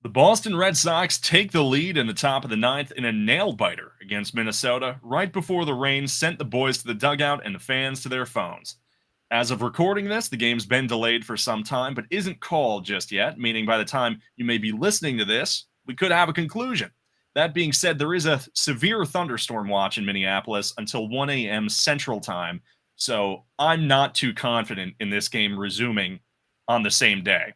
The Boston Red Sox take the lead in the top of the ninth in a nail biter against Minnesota right before the rain sent the boys to the dugout and the fans to their phones. As of recording this, the game's been delayed for some time but isn't called just yet, meaning by the time you may be listening to this, we could have a conclusion. That being said, there is a severe thunderstorm watch in Minneapolis until 1 a.m. Central Time, so I'm not too confident in this game resuming on the same day.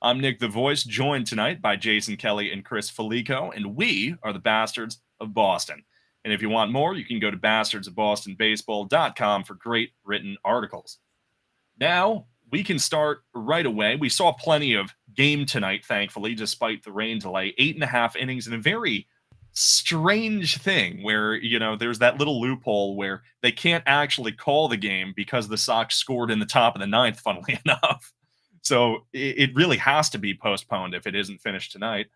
I'm Nick the Voice, joined tonight by Jason Kelly and Chris Felico, and we are the Bastards of Boston. And if you want more, you can go to bastardsofbostonbaseball.com for great written articles. Now, we can start right away. We saw plenty of game tonight, thankfully, despite the rain delay. 8.5 innings in a very strange thing where, there's that little loophole where they can't actually call the game because the Sox scored in the top of the ninth, funnily enough. So it really has to be postponed if it isn't finished tonight.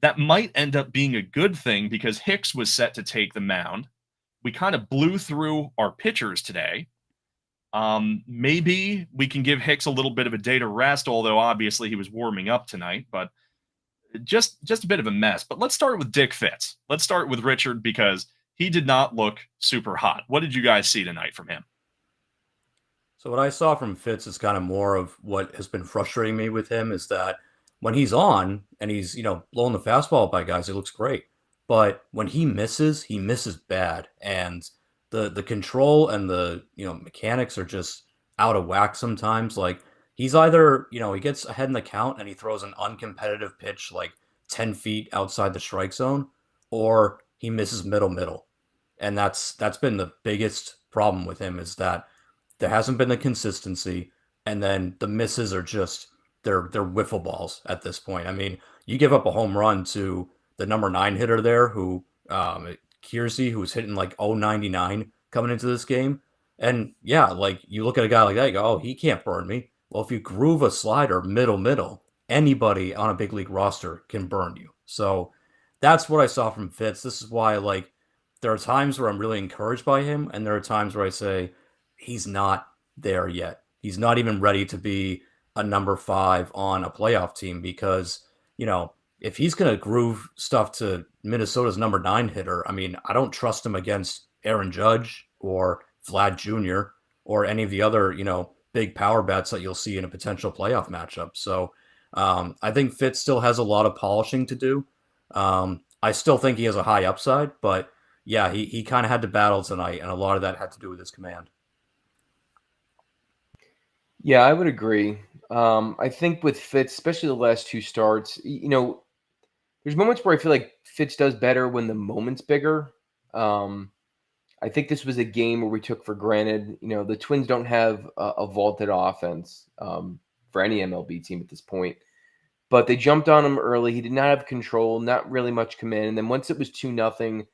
That might end up being a good thing because Hicks was set to take the mound. We kind of blew through our pitchers today. Maybe we can give Hicks a little bit of a day to rest, although obviously he was warming up tonight, but just a bit of a mess. But let's start with Dick Fitz. Let's start with Richard because he did not look super hot. What did you guys see tonight from him? So what I saw from Fitz is kind of more of what has been frustrating me with him is that when he's on and he's, blowing the fastball by guys, it looks great. But when he misses bad. And the control and the, mechanics are just out of whack sometimes. Like he's either, he gets ahead in the count and he throws an uncompetitive pitch like 10 feet outside the strike zone, or he misses middle. And that's been the biggest problem with him is that there hasn't been the consistency, and then the misses are just they're wiffle balls at this point. I mean, you give up a home run to the number 9 hitter there, who Kiersey, who was hitting like 0.99 coming into this game, and yeah, like you look at a guy like that, you go, oh, he can't burn me. Well, if you groove a slider middle, anybody on a big league roster can burn you. So that's what I saw from Fitz. This is why like there are times where I'm really encouraged by him, and there are times where I say he's not there yet. He's not even ready to be a number 5 on a playoff team because, if he's going to groove stuff to Minnesota's number 9 hitter, I mean, I don't trust him against Aaron Judge or Vlad Jr. or any of the other, big power bats that you'll see in a potential playoff matchup. So I think Fitz still has a lot of polishing to do. I still think he has a high upside, but yeah, he kind of had to battle tonight, and a lot of that had to do with his command. Yeah, I would agree. I think with Fitz, especially the last 2 starts, there's moments where I feel like Fitz does better when the moment's bigger. I think this was a game where we took for granted. The Twins don't have a vaulted offense for any MLB team at this point. But they jumped on him early. He did not have control, not really much command. And then once it was 2-0,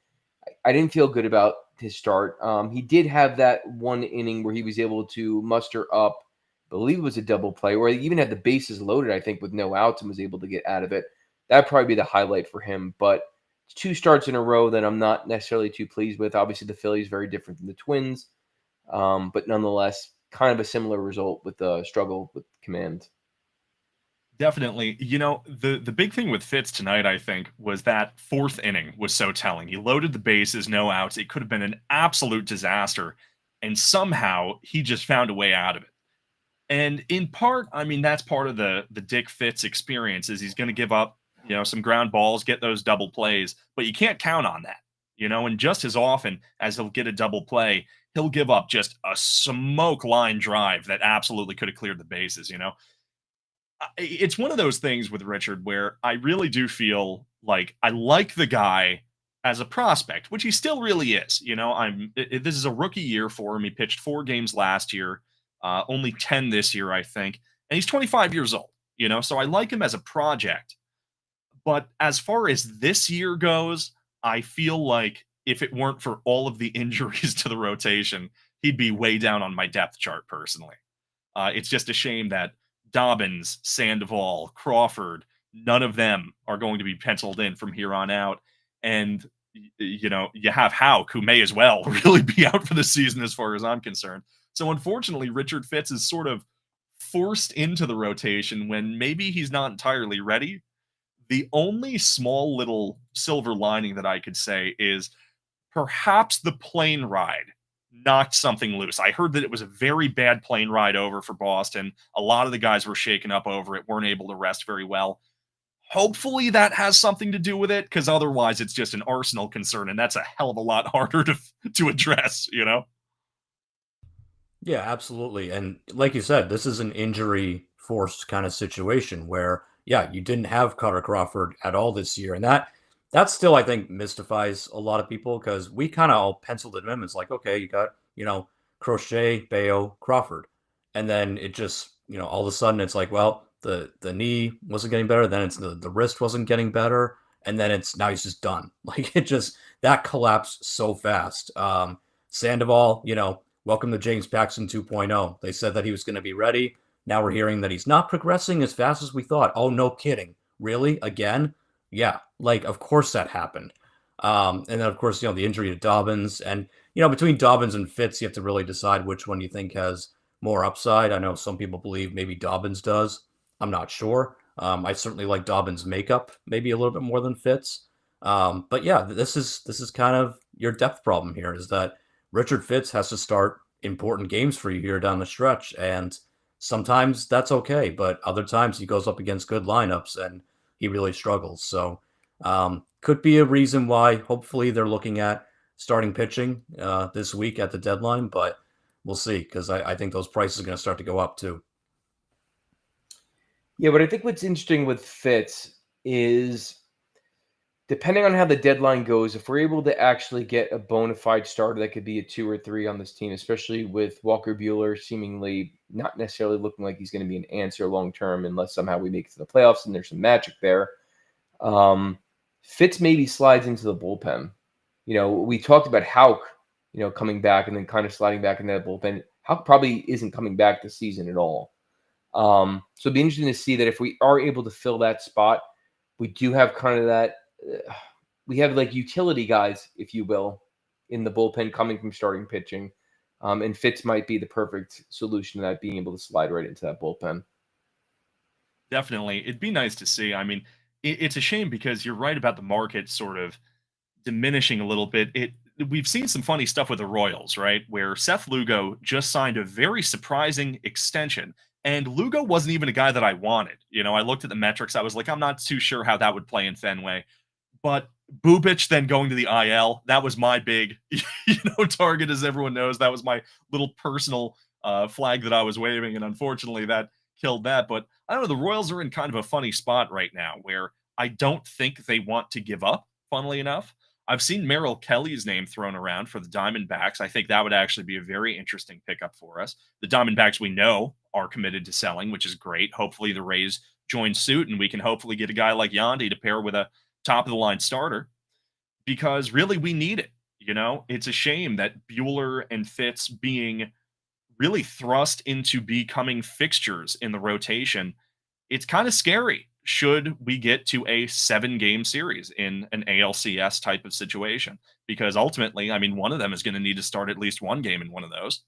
I didn't feel good about his start. He did have that one inning where he was able to muster up, I believe it was a double play, where he even had the bases loaded, I think, with no outs and was able to get out of it. That'd probably be the highlight for him. But 2 starts in a row that I'm not necessarily too pleased with. Obviously, the Phillies very different than the Twins. But nonetheless, kind of a similar result with the struggle with command. Definitely. The big thing with Fitz tonight, I think, was that 4th inning was so telling. He loaded the bases, no outs. It could have been an absolute disaster. And somehow he just found a way out of it. And in part, I mean, that's part of the Dick Fitz experience is he's going to give up, some ground balls, get those double plays, but you can't count on that, and just as often as he'll get a double play, he'll give up just a smoke line drive that absolutely could have cleared the bases, It's one of those things with Richard where I really do feel like I like the guy as a prospect, which he still really is. This is a rookie year for him. He pitched 4 games last year. Only 10 this year, I think. And he's 25 years old, so I like him as a project. But as far as this year goes, I feel like if it weren't for all of the injuries to the rotation, he'd be way down on my depth chart personally. It's just a shame that Dobbins, Sandoval, Crawford, none of them are going to be penciled in from here on out. And, you have Houck, who may as well really be out for the season as far as I'm concerned. So unfortunately, Richard Fitz is sort of forced into the rotation when maybe he's not entirely ready. The only small little silver lining that I could say is perhaps the plane ride knocked something loose. I heard that it was a very bad plane ride over for Boston. A lot of the guys were shaken up over it, weren't able to rest very well. Hopefully that has something to do with it, because otherwise it's just an Arsenal concern, and that's a hell of a lot harder to address, you know? Yeah, absolutely. And like you said, this is an injury forced kind of situation where, yeah, you didn't have Carter Crawford at all this year. And that still, I think, mystifies a lot of people because we kind of all penciled it in as like, okay, you got, Crochet, Bayo, Crawford. And then it just, all of a sudden it's like, well, the knee wasn't getting better, then it's the wrist wasn't getting better, and then it's now he's just done. Like it just that collapsed so fast. Sandoval, welcome to James Paxton 2.0. They said that he was going to be ready. Now we're hearing that he's not progressing as fast as we thought. Oh, no kidding. Really? Again? Yeah, like, of course that happened. And then, of course, the injury to Dobbins. And, between Dobbins and Fitz, you have to really decide which one you think has more upside. I know some people believe maybe Dobbins does. I'm not sure. I certainly like Dobbins' makeup maybe a little bit more than Fitz. But yeah, this is kind of your depth problem here is that Richard Fitz has to start important games for you here down the stretch, and sometimes that's okay, but other times he goes up against good lineups and he really struggles. So could be a reason why hopefully they're looking at starting pitching this week at the deadline, but we'll see because I think those prices are going to start to go up too. Yeah, but I think what's interesting with Fitz is depending on how the deadline goes, if we're able to actually get a bona fide starter that could be a 2 or 3 on this team, especially with Walker Buehler seemingly not necessarily looking like he's going to be an answer long term unless somehow we make it to the playoffs and there's some magic there. Fitz maybe slides into the bullpen. We talked about Houck, coming back and then kind of sliding back into that bullpen. Houck probably isn't coming back this season at all. So it'd be interesting to see that if we are able to fill that spot, we do have kind of that. We have like utility guys, if you will, in the bullpen coming from starting pitching. And Fitz might be the perfect solution to that, being able to slide right into that bullpen. Definitely. It'd be nice to see. I mean, it's a shame because you're right about the market sort of diminishing a little bit. We've seen some funny stuff with the Royals, right? Where Seth Lugo just signed a very surprising extension. And Lugo wasn't even a guy that I wanted. I looked at the metrics. I was like, I'm not too sure how that would play in Fenway. But Bubic then going to the IL, that was my big, target, as everyone knows. That was my little personal flag that I was waving. And unfortunately, that killed that. But I don't know, the Royals are in kind of a funny spot right now where I don't think they want to give up, funnily enough. I've seen Merrill Kelly's name thrown around for the Diamondbacks. I think that would actually be a very interesting pickup for us. The Diamondbacks we know are committed to selling, which is great. Hopefully the Rays join suit and we can hopefully get a guy like Yandy to pair with a top of the line starter because really we need it. It's a shame that Bueller and Fitz being really thrust into becoming fixtures in the rotation. It's kind of scary should we get to a 7-game series in an ALCS type of situation, because ultimately, I mean, one of them is going to need to start at least one game in one of those.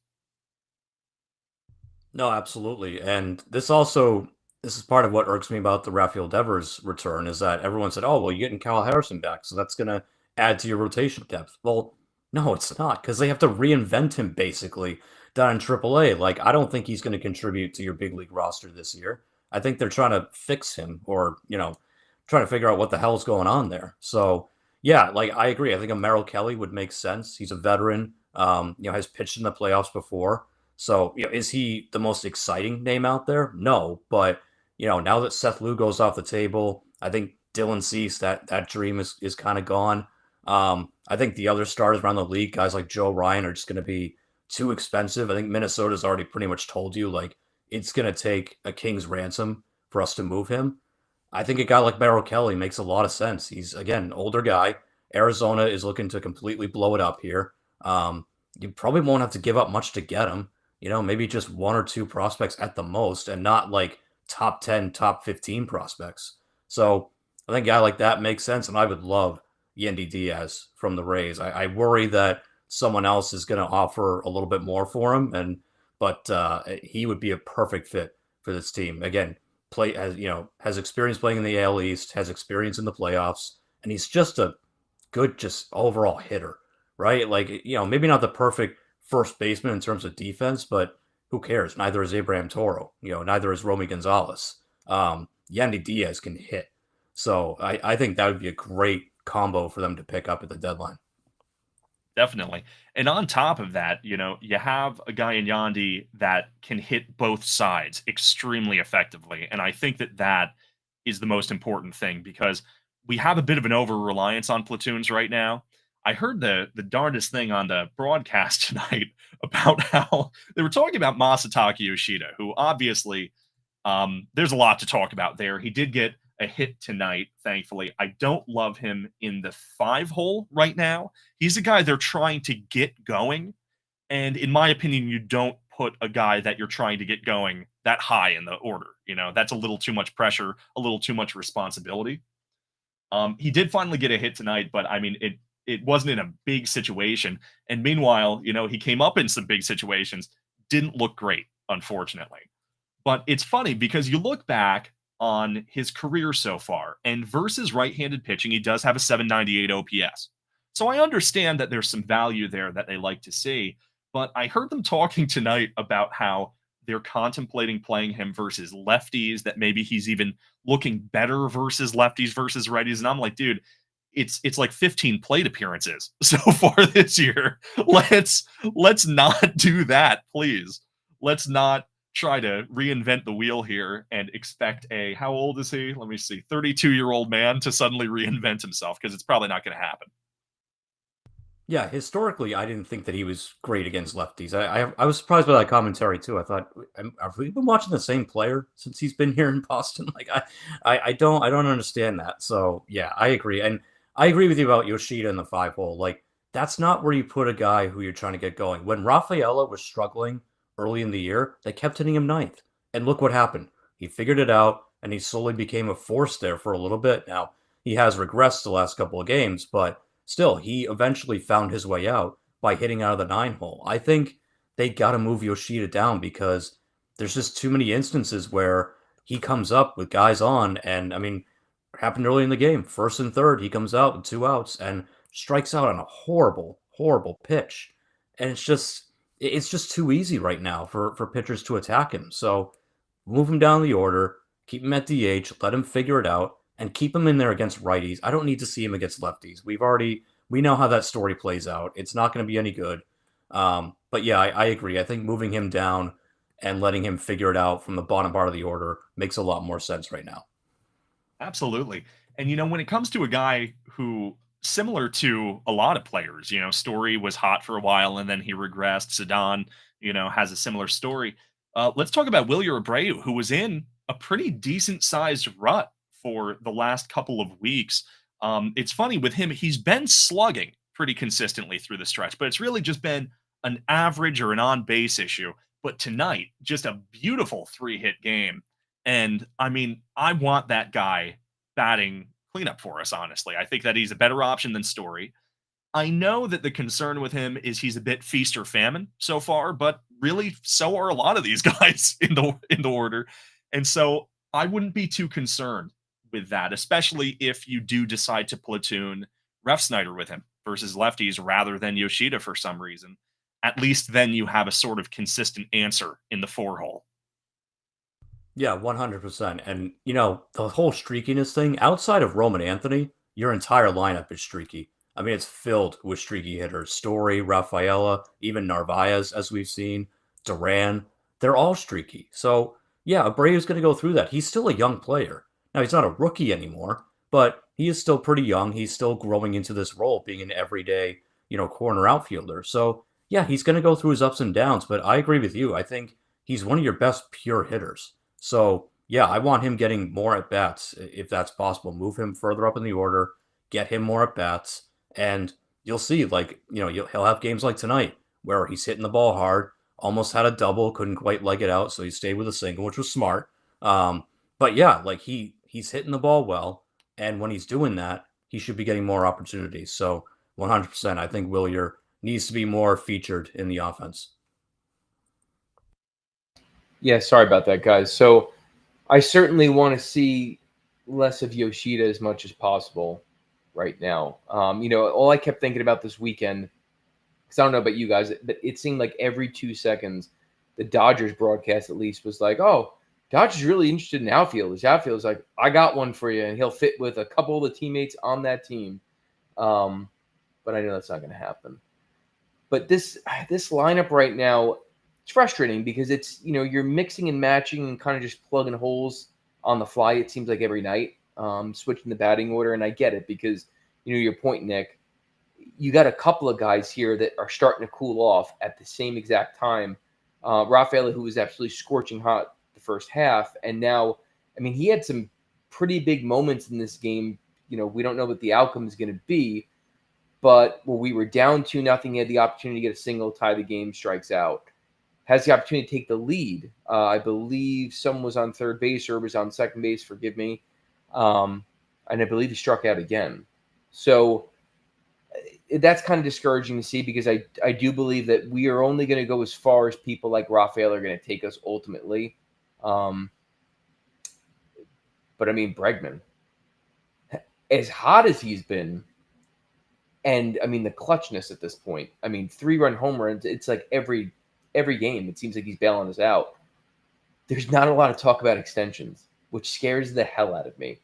No, absolutely. And this is part of what irks me about the Rafael Devers return is that everyone said, oh, well, you're getting Kyle Harrison back, so that's going to add to your rotation depth. Well, no, it's not, because they have to reinvent him basically down in AAA. Like, I don't think he's going to contribute to your big league roster this year. I think they're trying to fix him or, trying to figure out what the hell's going on there. So, yeah, like, I agree. I think a Merrill Kelly would make sense. He's a veteran, has pitched in the playoffs before. So, is he the most exciting name out there? No, but now that Seth Lugo's off the table, I think Dylan Cease, that dream is kind of gone. I think the other starters around the league, guys like Joe Ryan, are just going to be too expensive. I think Minnesota's already pretty much told you, like, it's going to take a king's ransom for us to move him. I think a guy like Merrill Kelly makes a lot of sense. He's, again, an older guy. Arizona is looking to completely blow it up here. You probably won't have to give up much to get him. Maybe just 1 or 2 prospects at the most and not like top 10, top 15 prospects. So I think a guy like that makes sense. And I would love Yandy Diaz from the Rays. I worry that someone else is going to offer a little bit more for him. But he would be a perfect fit for this team. Again, has experience playing in the AL East, has experience in the playoffs, and he's just a good, just overall hitter, right? Like, maybe not the perfect first baseman in terms of defense, but who cares? Neither is Abraham Toro. Neither is Romy Gonzalez. Yandy Diaz can hit. So I think that would be a great combo for them to pick up at the deadline. Definitely. And on top of that, you have a guy in Yandy that can hit both sides extremely effectively. And I think that that is the most important thing because we have a bit of an over reliance on platoons right now. I heard the darndest thing on the broadcast tonight about how they were talking about Masataka Yoshida, who obviously there's a lot to talk about there. He did get a hit tonight, thankfully. I don't love him in the 5-hole right now. He's a guy they're trying to get going. And in my opinion, you don't put a guy that you're trying to get going that high in the order. That's a little too much pressure, a little too much responsibility. He did finally get a hit tonight, but I mean, it wasn't in a big situation. And meanwhile, he came up in some big situations, didn't look great, unfortunately. But it's funny because you look back on his career so far, and versus right-handed pitching, he does have a 798 OPS. So I understand that there's some value there that they like to see, but I heard them talking tonight about how they're contemplating playing him versus lefties, that maybe he's even looking better versus lefties versus righties. And I'm like, dude, it's like 15 plate appearances so far this year. Let's not do that, please. Let's not try to reinvent the wheel here and expect how old is he? Let me see, 32-year-old man to suddenly reinvent himself because it's probably not going to happen. Yeah, historically, I didn't think that he was great against lefties. I was surprised by that commentary too. I thought, have we been watching the same player since he's been here in Boston? Like, I don't understand that. So yeah, I agree, and I agree with you about Yoshida in the 5-hole. Like, that's not where you put a guy who you're trying to get going. When Rafaela was struggling early in the year, they kept hitting him ninth, and look what happened. He figured it out, and he slowly became a force there for a little bit. Now he has regressed the last couple of games, but still, he eventually found his way out by hitting out of the 9-hole. I think they got to move Yoshida down because there's just too many instances where he comes up with guys on, and I mean, it happened early in the game. First and third, he comes out with 2 outs and strikes out on a horrible, horrible pitch. And it's just too easy right now for pitchers to attack him. So move him down the order, keep him at DH, let him figure it out, and keep him in there against righties. I don't need to see him against lefties. We know how that story plays out. It's not going to be any good. But yeah, I agree. I think moving him down and letting him figure it out from the bottom part of the order makes a lot more sense right now. Absolutely. And when it comes to a guy who, similar to a lot of players, Story was hot for a while and then he regressed. Sedan, has a similar story. Let's talk about Wilyer Abreu, who was in a pretty decent sized rut for the last couple of weeks. It's funny with him, he's been slugging pretty consistently through the stretch, but it's really just been an average or an on base issue. But tonight, just a beautiful 3-hit game. And I mean, I want that guy batting cleanup for us, honestly. I think that he's a better option than Story. I know that the concern with him is he's a bit feast or famine so far, but really so are a lot of these guys in the order. And so I wouldn't be too concerned with that, especially if you do decide to platoon Refsnyder with him versus lefties rather than Yoshida for some reason. At least then you have a sort of consistent answer in the 4-hole. Yeah, 100%. And, the whole streakiness thing, outside of Roman Anthony, your entire lineup is streaky. I mean, it's filled with streaky hitters. Story, Rafaela, even Narvaez, as we've seen, Duran, they're all streaky. So, yeah, Abreu's going to go through that. He's still a young player. Now, he's not a rookie anymore, but he is still pretty young. He's still growing into this role, being an everyday, corner outfielder. So, yeah, he's going to go through his ups and downs, but I agree with you. I think he's one of your best pure hitters. So, yeah, I want him getting more at bats if that's possible. Move him further up in the order, get him more at bats, and you'll see, like, he'll have games like tonight where he's hitting the ball hard, almost had a double, couldn't quite leg it out, so he stayed with a single, which was smart. But yeah, like he's hitting the ball well, and when he's doing that, he should be getting more opportunities. So 100%, I think Wilyer needs to be more featured in the offense. Yeah, sorry about that, guys. So I certainly want to see less of Yoshida as much as possible right now. All I kept thinking about this weekend, because I don't know about you guys, but it seemed like every 2 seconds, the Dodgers broadcast at least was like, "Oh, Dodgers really interested in outfielders." Outfielders like, "I got one for you," and he'll fit with a couple of the teammates on that team. But I know that's not going to happen. But this lineup right now, it's frustrating because it's you're mixing and matching and kind of just plugging holes on the fly. It seems like every night, switching the batting order, and I get it because your point, Nick. You got a couple of guys here that are starting to cool off at the same exact time. Rafael, who was absolutely scorching hot the first half, and now, I mean, he had some pretty big moments in this game. We don't know what the outcome is going to be, but where we were down 2-0, he had the opportunity to get a single, tie the game, strikes out. Has the opportunity to take the lead. I believe someone was on third base or was on second base, forgive me. And I believe he struck out again. So that's kind of discouraging to see because I do believe that we are only going to go as far as people like Rafael are going to take us ultimately. But I mean, Bregman, as hot as he's been, and I mean the clutchness at this point. I mean, 3-run home runs. It's like every game. It seems like he's bailing us out. There's not a lot of talk about extensions, which scares the hell out of me.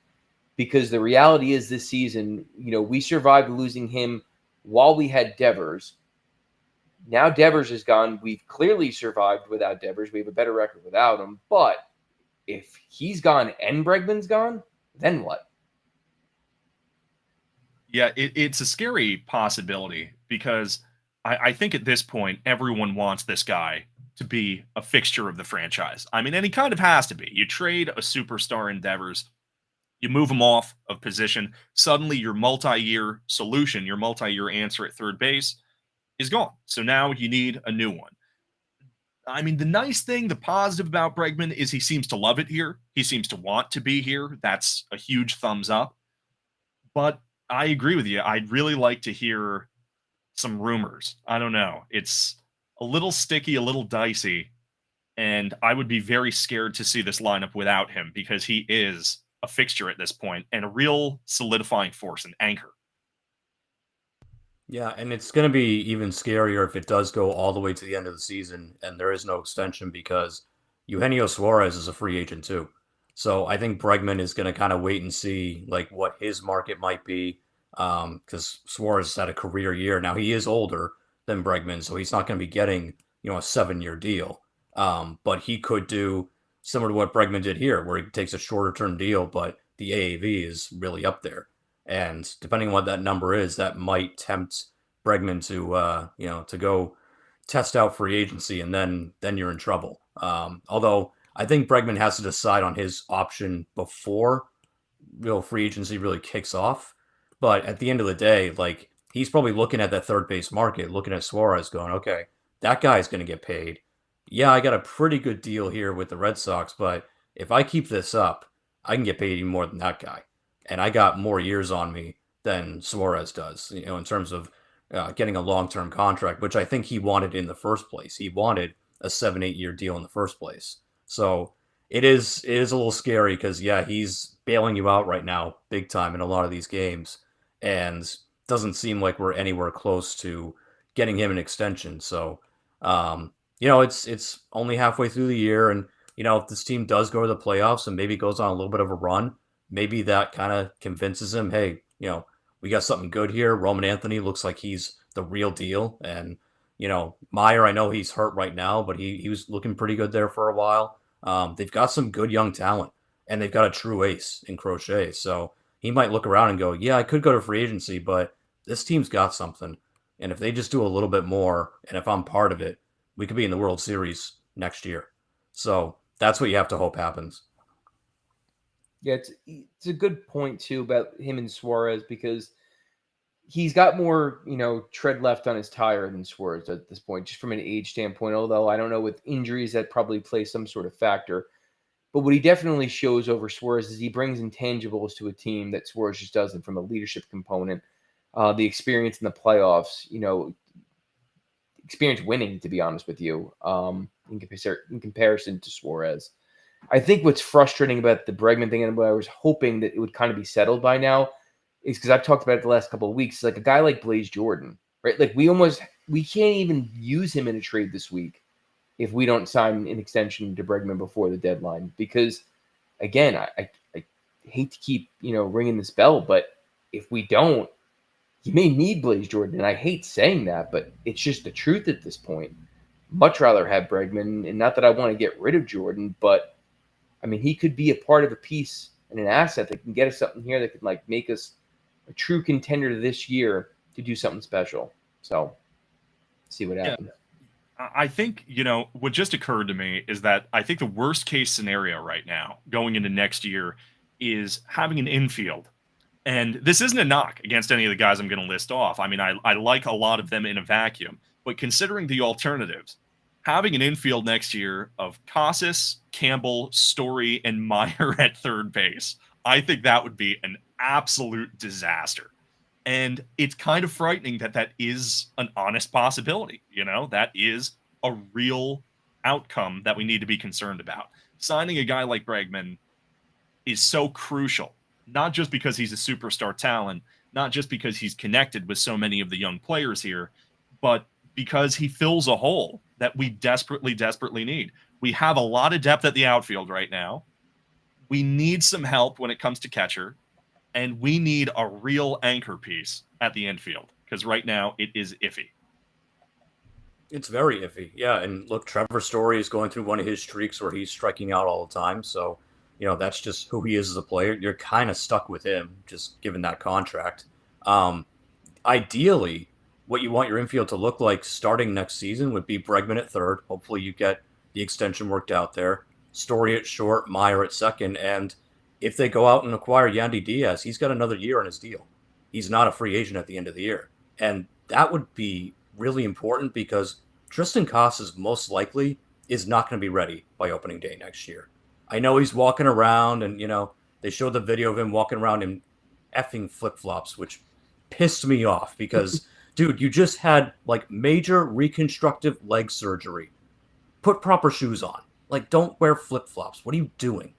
Because the reality is this season, we survived losing him while we had Devers. Now Devers is gone. We've clearly survived without Devers. We have a better record without him. But if he's gone and Bregman's gone, then what? Yeah, it's a scary possibility because I think at this point, everyone wants this guy to be a fixture of the franchise. I mean, and he kind of has to be. You trade a superstar endeavors, you move him off of position, suddenly your multi-year solution, your multi-year answer at third base is gone. So now you need a new one. I mean, the nice thing, the positive about Bregman is he seems to love it here. He seems to want to be here. That's a huge thumbs up. But I agree with you. I'd really like to hear some rumors. I don't know. It's a little sticky, a little dicey, and I would be very scared to see this lineup without him because he is a fixture at this point and a real solidifying force, an anchor. Yeah, and it's going to be even scarier if it does go all the way to the end of the season and there is no extension because Eugenio Suarez is a free agent too. So I think Bregman is going to kind of wait and see like what his market might be because Suarez had a career year. Now he is older than Bregman, so he's not going to be getting a 7-year deal. But he could do similar to what Bregman did here, where he takes a shorter term deal, but the AAV is really up there. And depending on what that number is, that might tempt Bregman to to go test out free agency, and then you're in trouble. Although I think Bregman has to decide on his option before real free agency really kicks off. But at the end of the day, like he's probably looking at that third base market, looking at Suarez, going, okay, that guy's going to get paid. Yeah, I got a pretty good deal here with the Red Sox, but if I keep this up, I can get paid even more than that guy and I got more years on me than Suarez does, in terms of getting a long-term contract, which I think he wanted in the first place. He wanted a 7-8 year deal in the first place. So it is a little scary because yeah, he's bailing you out right now, big time in a lot of these games, and doesn't seem like we're anywhere close to getting him an extension. So it's only halfway through the year, and if this team does go to the playoffs and maybe goes on a little bit of a run, maybe that kind of convinces him, hey, we got something good here. Roman Anthony looks like he's the real deal. And, Meyer, I know he's hurt right now, but he was looking pretty good there for a while. They've got some good young talent, and they've got a true ace in Crochet. So he might look around and go, yeah, I could go to free agency, but this team's got something. And if they just do a little bit more, and if I'm part of it, we could be in the World Series next year. So that's what you have to hope happens. Yeah, it's a good point too about him and Suarez because he's got more, tread left on his tire than Suarez at this point, just from an age standpoint. Although I don't know, with injuries that probably play some sort of factor. But what he definitely shows over Suarez is he brings intangibles to a team that Suarez just doesn't, from a leadership component, the experience in the playoffs, experience winning, to be honest with you, in comparison to Suarez. I think what's frustrating about the Bregman thing, and what I was hoping that it would kind of be settled by now, is because I've talked about it the last couple of weeks. Like a guy like Blaze Jordan, right? Like we can't even use him in a trade this week if we don't sign an extension to Bregman before the deadline. Because again, I hate to keep ringing this bell, but if we don't, you may need Blaze Jordan, and I hate saying that, but it's just the truth at this point. Much rather have Bregman, and not that I want to get rid of Jordan, but I mean he could be a part of a piece and an asset that can get us something here that could like make us a true contender this year to do something special. So see what Yeah. happens. I think, what just occurred to me is that I think the worst case scenario right now going into next year is having an infield. And this isn't a knock against any of the guys I'm going to list off. I mean, I like a lot of them in a vacuum, but considering the alternatives, having an infield next year of Casas, Campbell, Story, and Meyer at third base, I think that would be an absolute disaster. And it's kind of frightening that that is an honest possibility. That is a real outcome that we need to be concerned about. Signing a guy like Bregman is so crucial, not just because he's a superstar talent, not just because he's connected with so many of the young players here, but because he fills a hole that we desperately, desperately need. We have a lot of depth at the outfield right now. We need some help when it comes to catcher, and we need a real anchor piece at the infield because right now it is iffy. It's very iffy. Yeah, and look, Trevor Story is going through one of his streaks where he's striking out all the time. So, that's just who he is as a player. You're kind of stuck with him, just given that contract. Um, Ideally, what you want your infield to look like starting next season would be Bregman at third. Hopefully, you get the extension worked out there. Story at short, Meyer at second, and if they go out and acquire Yandy Diaz, he's got another year on his deal. He's not a free agent at the end of the year, and that would be really important because Tristan Casas most likely is not going to be ready by opening day next year. I know he's walking around, and they showed the video of him walking around in effing flip flops, which pissed me off because, dude, you just had like major reconstructive leg surgery. Put proper shoes on. Like, don't wear flip flops. What are you doing?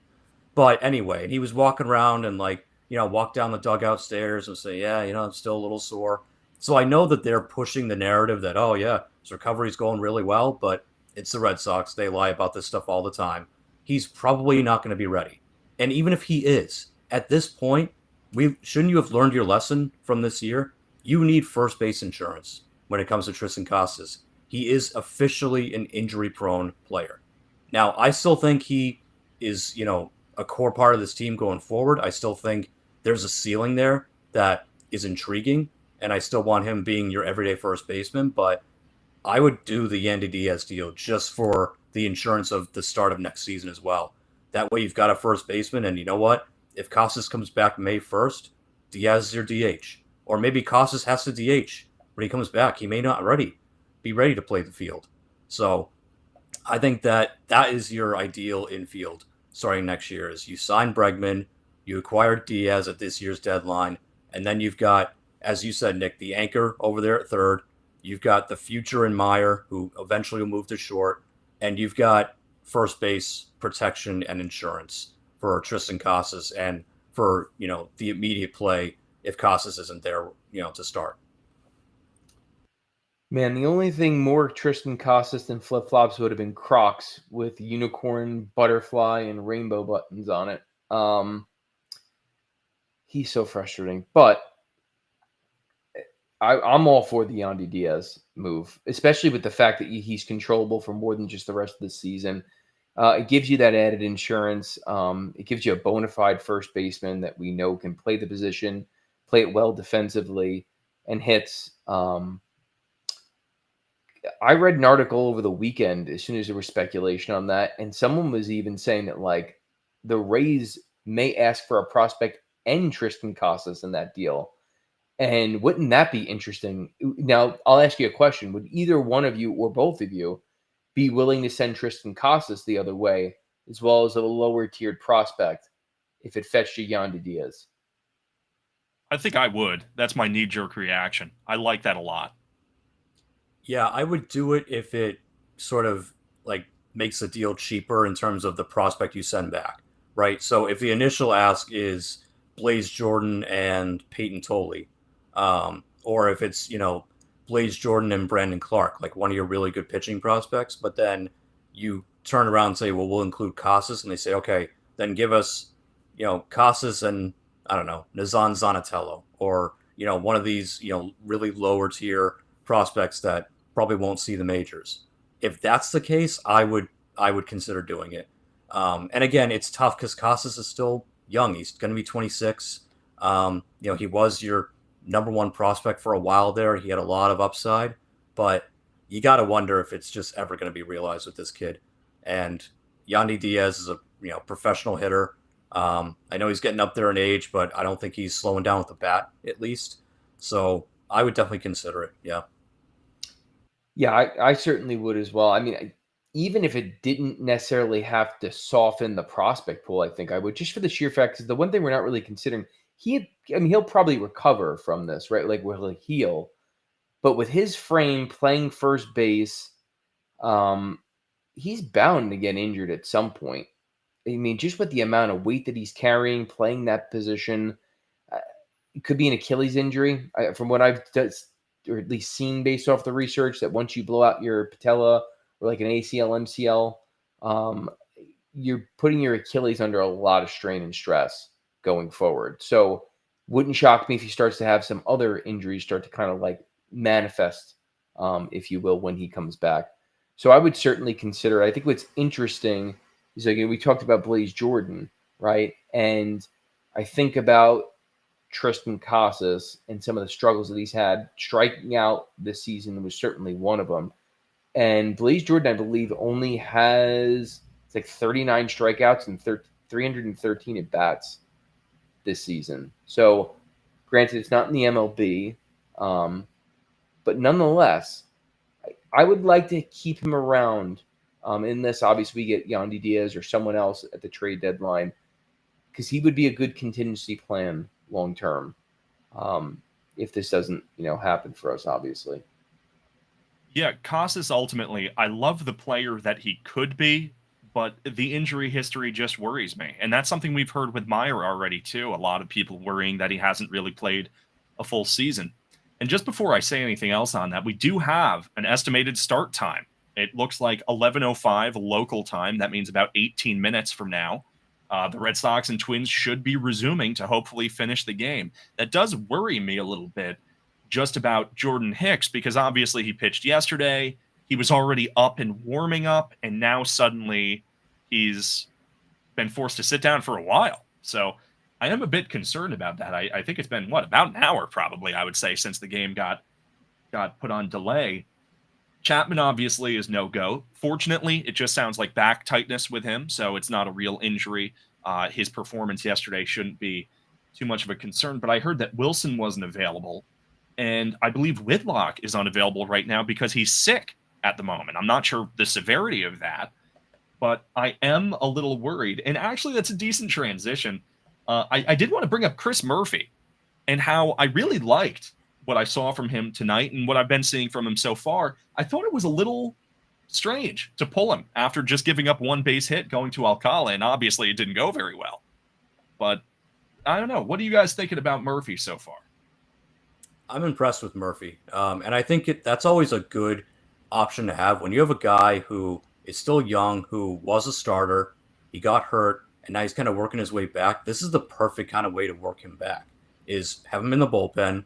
But anyway, he was walking around and like, walk down the dugout stairs and say, yeah, I'm still a little sore. So I know that they're pushing the narrative that, oh yeah, his recovery's going really well, but it's the Red Sox. They lie about this stuff all the time. He's probably not going to be ready. And even if he is, at this point, shouldn't you have learned your lesson from this year? You need first base insurance when it comes to Tristan Casas. He is officially an injury-prone player. Now, I still think he is, a core part of this team going forward. I still think there's a ceiling there that is intriguing, and I still want him being your everyday first baseman, but I would do the Yandy Diaz deal just for the insurance of the start of next season as well. That way you've got a first baseman, and you know what? If Casas comes back May 1st, Diaz is your DH. Or maybe Casas has to DH when he comes back. He may not be ready to play the field. So I think that is your ideal infield starting next year is you sign Bregman, you acquire Diaz at this year's deadline, and then you've got, as you said, Nick, the anchor over there at third. You've got the future in Meyer, who eventually will move to short, and you've got first base protection and insurance for Tristan Casas and for, the immediate play if Casas isn't there, to start. Man, the only thing more Tristan Casas than flip flops would have been Crocs with unicorn, butterfly, and rainbow buttons on it. He's so frustrating, but I'm all for the Yandy Diaz move, especially with the fact that he's controllable for more than just the rest of the season. It gives you that added insurance. It gives you a bona fide first baseman that we know can play the position, play it well defensively, and hits. I read an article over the weekend as soon as there was speculation on that, and someone was even saying that like the Rays may ask for a prospect and Tristan Casas in that deal. And wouldn't that be interesting? Now, I'll ask you a question. Would either one of you or both of you be willing to send Tristan Casas the other way, as well as a lower tiered prospect, if it fetched you Yandy Diaz? I think I would. That's my knee jerk reaction. I like that a lot. Yeah, I would do it if it sort of like makes the deal cheaper in terms of the prospect you send back, right? So if the initial ask is Blaze Jordan and Peyton Tolley, or if it's, Blaze Jordan and Brandon Clark, like one of your really good pitching prospects, but then you turn around and say, well, we'll include Casas, and they say, okay, then give us, Casas and, I don't know, Nazan Zanatello, or, one of these, really lower tier prospects that probably won't see the majors. If that's the case, I would consider doing it. And again, it's tough because Casas is still young. He's going to be 26. He was your number one prospect for a while there. He had a lot of upside, but you got to wonder if it's just ever going to be realized with this kid. And Yandy Diaz is a professional hitter. I know he's getting up there in age, but I don't think he's slowing down with the bat at least. So I would definitely consider it. Yeah. Yeah, I certainly would as well. I mean, even if it didn't necessarily have to soften the prospect pool, I think I would, just for the sheer fact, because the one thing we're not really considering, he'll probably recover from this, right? Like, will he heal? But with his frame, playing first base, he's bound to get injured at some point. I mean, just with the amount of weight that he's carrying, playing that position, it could be an Achilles injury. From what I've done, or at least seen based off the research, that once you blow out your patella or like an ACL, MCL, you're putting your Achilles under a lot of strain and stress going forward. So wouldn't shock me if he starts to have some other injuries start to kind of like manifest, if you will, when he comes back. So I would certainly consider it. I think what's interesting is, like, we talked about Blaze Jordan, right? And I think about Tristan Casas and some of the struggles that he's had. Striking out this season was certainly one of them. And Blaze Jordan, I believe, only has 39 strikeouts and 313 at bats this season. So, granted, it's not in the MLB, but nonetheless, I would like to keep him around. In this, obviously, we get Yandy Diaz or someone else at the trade deadline, because he would be a good contingency plan long term, if this doesn't happen for us, obviously. Yeah, Casas ultimately, I love the player that he could be, but the injury history just worries me. And that's something we've heard with Meyer already, too. A lot of people worrying that he hasn't really played a full season. And just before I say anything else on that, we do have an estimated start time. It looks like 11:05 local time. That means about 18 minutes from now. The Red Sox and Twins should be resuming to hopefully finish the game. That does worry me a little bit just about Jordan Hicks, because obviously he pitched yesterday. He was already up and warming up, and now suddenly he's been forced to sit down for a while. So I am a bit concerned about that. I think it's been, about an hour probably, I would say, since the game got put on delay. Chapman obviously is no-go. Fortunately, it just sounds like back tightness with him, so it's not a real injury. His performance yesterday shouldn't be too much of a concern, but I heard that Wilson wasn't available, and I believe Whitlock is unavailable right now because he's sick at the moment. I'm not sure the severity of that, but I am a little worried. And actually, that's a decent transition. I did want to bring up Chris Murphy and how I really liked what I saw from him tonight and what I've been seeing from him so far. I thought it was a little strange to pull him after just giving up one base hit going to Alcala, and obviously it didn't go very well. But I don't know. What are you guys thinking about Murphy so far? I'm impressed with Murphy. And I think that's always a good option to have when you have a guy who is still young, who was a starter, he got hurt, and now he's kind of working his way back. This is the perfect kind of way to work him back, is have him in the bullpen,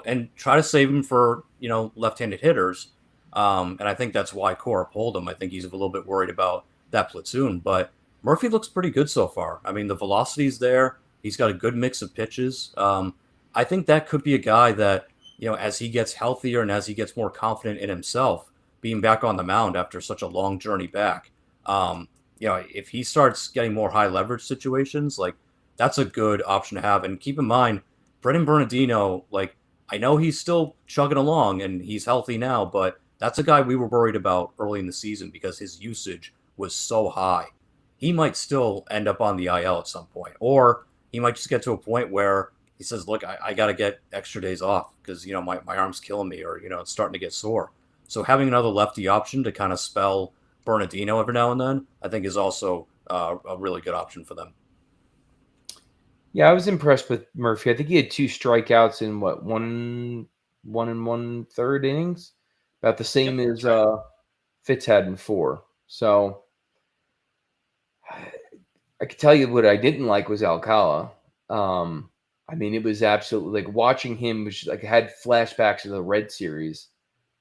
and try to save him for, left-handed hitters. And I think that's why Cora pulled him. I think he's a little bit worried about that platoon, but Murphy looks pretty good so far. I mean, the velocity's there. He's got a good mix of pitches. I think that could be a guy that, as he gets healthier and as he gets more confident in himself, being back on the mound after such a long journey back, if he starts getting more high leverage situations, like, that's a good option to have. And keep in mind, Brendan Bernardino, I know he's still chugging along and he's healthy now, but that's a guy we were worried about early in the season because his usage was so high. He might still end up on the IL at some point, or he might just get to a point where he says, look, I got to get extra days off because, my arm's killing me, or, it's starting to get sore. So having another lefty option to kind of spell Bernardino every now and then, I think is also a really good option for them. Yeah, I was impressed with Murphy. I think he had 2 strikeouts in one and 1/3 innings, about the Yep, same that's as right. Fitz had in 4. So I could tell you what I didn't like was Alcala. I mean, it was absolutely like watching him was like I had flashbacks of the Red series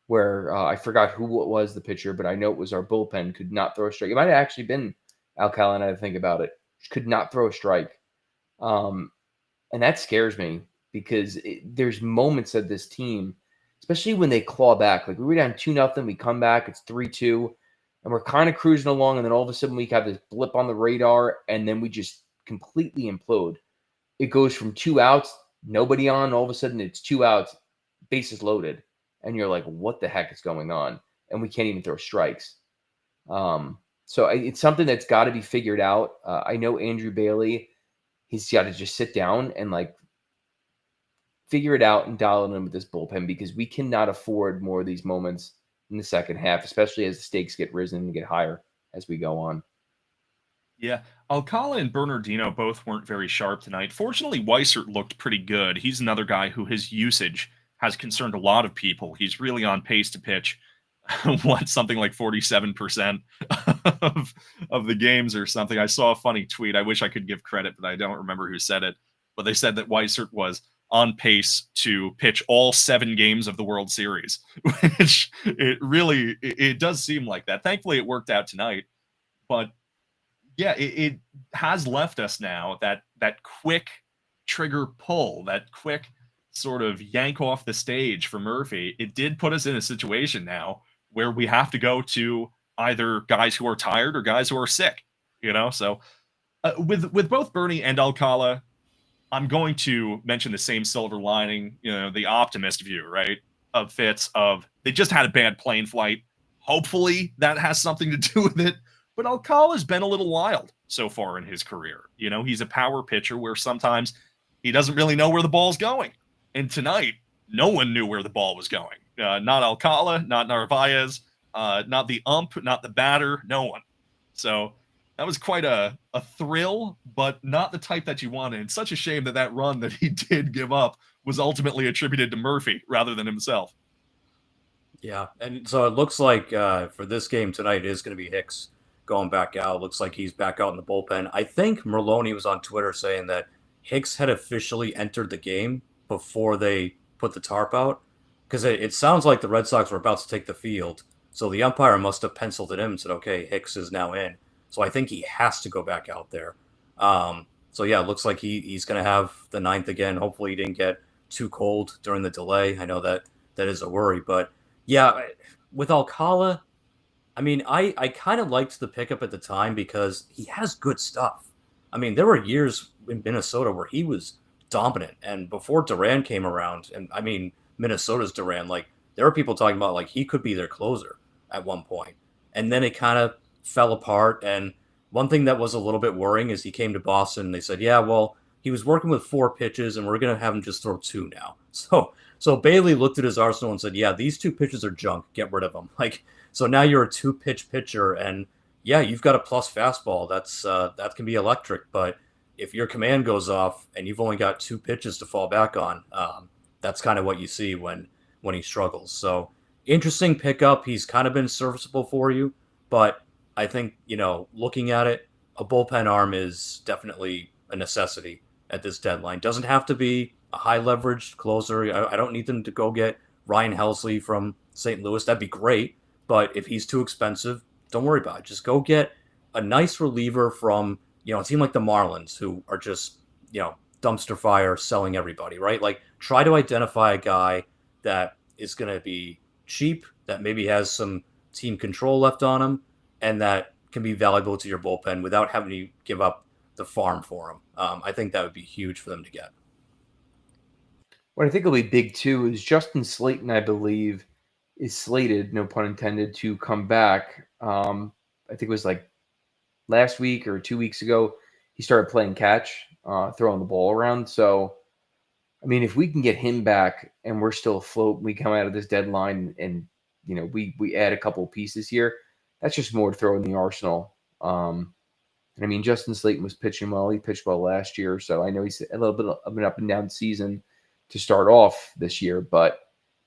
where I forgot who it was the pitcher, but I know it was our bullpen could not throw a strike. It might have actually been Alcala. Now to think about it, could not throw a strike. Um, And that scares me because there's moments of this team, especially when they claw back. Like we were down 2-0, we come back, it's 3-2, and we're kind of cruising along. And then all of a sudden we have this blip on the radar, and then we just completely implode. It goes from 2 outs, nobody on, all of a sudden it's 2 outs, bases loaded. And you're like, what the heck is going on? And we can't even throw strikes. So it's something that's got to be figured out. I know Andrew Bailey, he's got to just sit down and like figure it out and dial it in with this bullpen because we cannot afford more of these moments in the second half, especially as the stakes get risen and get higher as we go on. Yeah, Alcala and Bernardino both weren't very sharp tonight. Fortunately, Weissert looked pretty good. He's another guy who his usage has concerned a lot of people. He's really on pace to pitch something like 47% of the games or something. I saw a funny tweet. I wish I could give credit, but I don't remember who said it. But they said that Weissert was on pace to pitch all 7 games of the World Series, which it does seem like that. Thankfully, it worked out tonight. But yeah, it has left us now that quick trigger pull, that quick sort of yank off the stage for Murphy. It did put us in a situation now where we have to go to either guys who are tired or guys who are sick. So with both Bernie and Alcala, I'm going to mention the same silver lining, the optimist view, right? Of Fitz, of they just had a bad plane flight. Hopefully that has something to do with it. But Alcala's been a little wild so far in his career. He's a power pitcher where sometimes he doesn't really know where the ball's going. And tonight, no one knew where the ball was going. Not Alcala, not Narvaez, not the ump, not the batter, no one. So that was quite a thrill, but not the type that you wanted. It's such a shame that run that he did give up was ultimately attributed to Murphy rather than himself. Yeah, and so it looks like for this game tonight, it is going to be Hicks going back out. Looks like he's back out in the bullpen. I think Merloni was on Twitter saying that Hicks had officially entered the game before they put the tarp out, because it sounds like the Red Sox were about to take the field. So the umpire must have penciled it in and said, okay, Hicks is now in. So I think he has to go back out there. So yeah, it looks like he's going to have the ninth again. Hopefully he didn't get too cold during the delay. I know that is a worry, but yeah, with Alcala, I mean, I kind of liked the pickup at the time because he has good stuff. I mean, there were years in Minnesota where he was dominant, and before Duran came around, and I mean Minnesota's Duran, like there were people talking about like he could be their closer at one point, and then it kind of fell apart. And one thing that was a little bit worrying is he came to Boston, and they said, yeah, well, he was working with 4 pitches, and we're gonna have him just throw 2 now. So Bailey looked at his arsenal and said, yeah, these 2 pitches are junk. Get rid of them. Like, so now you're a 2-pitch pitcher, and yeah, you've got a plus fastball. That can be electric. But if your command goes off and you've only got 2 pitches to fall back on, that's kind of what you see when he struggles. So interesting pickup. He's kind of been serviceable for you, but I think looking at it, a bullpen arm is definitely a necessity at this deadline. Doesn't have to be a high leveraged closer. I don't need them to go get Ryan Helsley from St. Louis. That'd be great. But if he's too expensive, don't worry about it. Just go get a nice reliever from, a team like the Marlins, who are just, dumpster fire selling everybody, right? Like, try to identify a guy that is going to be cheap, that maybe has some team control left on him, and that can be valuable to your bullpen without having to give up the farm for him. I think that would be huge for them to get. What I think will be big too is Justin Slayton, I believe, is slated, no pun intended, to come back. I think it was like last week or 2 weeks ago. He started playing catch, throwing the ball around. So, I mean, if we can get him back and we're still afloat, we come out of this deadline and we add a couple of pieces here. that's just more to throw in the arsenal. And I mean, Justin Slayton was pitching well. He pitched well last year, so I know he's a little bit of an up and down season to start off this year. But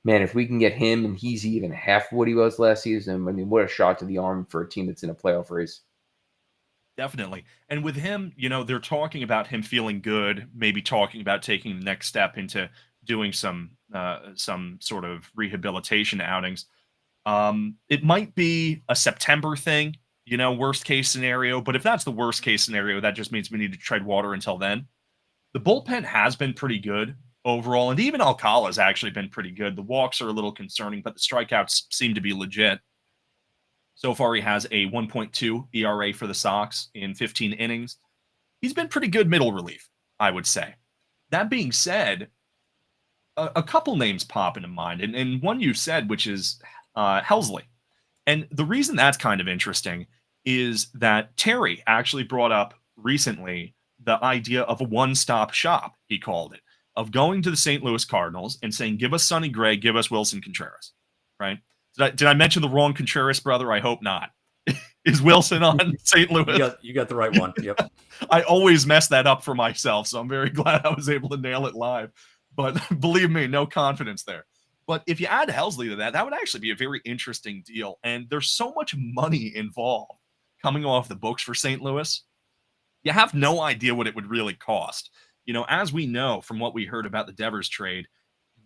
man, if we can get him and he's even half what he was last season, I mean, what a shot to the arm for a team that's in a playoff race. Definitely. And with him, they're talking about him feeling good, maybe talking about taking the next step into doing some sort of rehabilitation outings. It might be a September thing, worst case scenario. But if that's the worst case scenario, that just means we need to tread water until then. The bullpen has been pretty good overall, and even Alcala's actually been pretty good. The walks are a little concerning, but the strikeouts seem to be legit. So far, he has a 1.2 ERA for the Sox in 15 innings. He's been pretty good middle relief, I would say. That being said, a couple names pop into mind, and one you said, which is Helsley. And the reason that's kind of interesting is that Terry actually brought up recently the idea of a one-stop shop, he called it, of going to the St. Louis Cardinals and saying, give us Sonny Gray, give us Wilson Contreras, right? Did I mention the wrong Contreras brother? I hope not. Is Wilson on St. Louis? You got the right one. Yep. I always mess that up for myself, so I'm very glad I was able to nail it live. But believe me, no confidence there. But if you add Helsley to that, that would actually be a very interesting deal. And there's so much money involved coming off the books for St. Louis. You have no idea what it would really cost. As we know from what we heard about the Devers trade,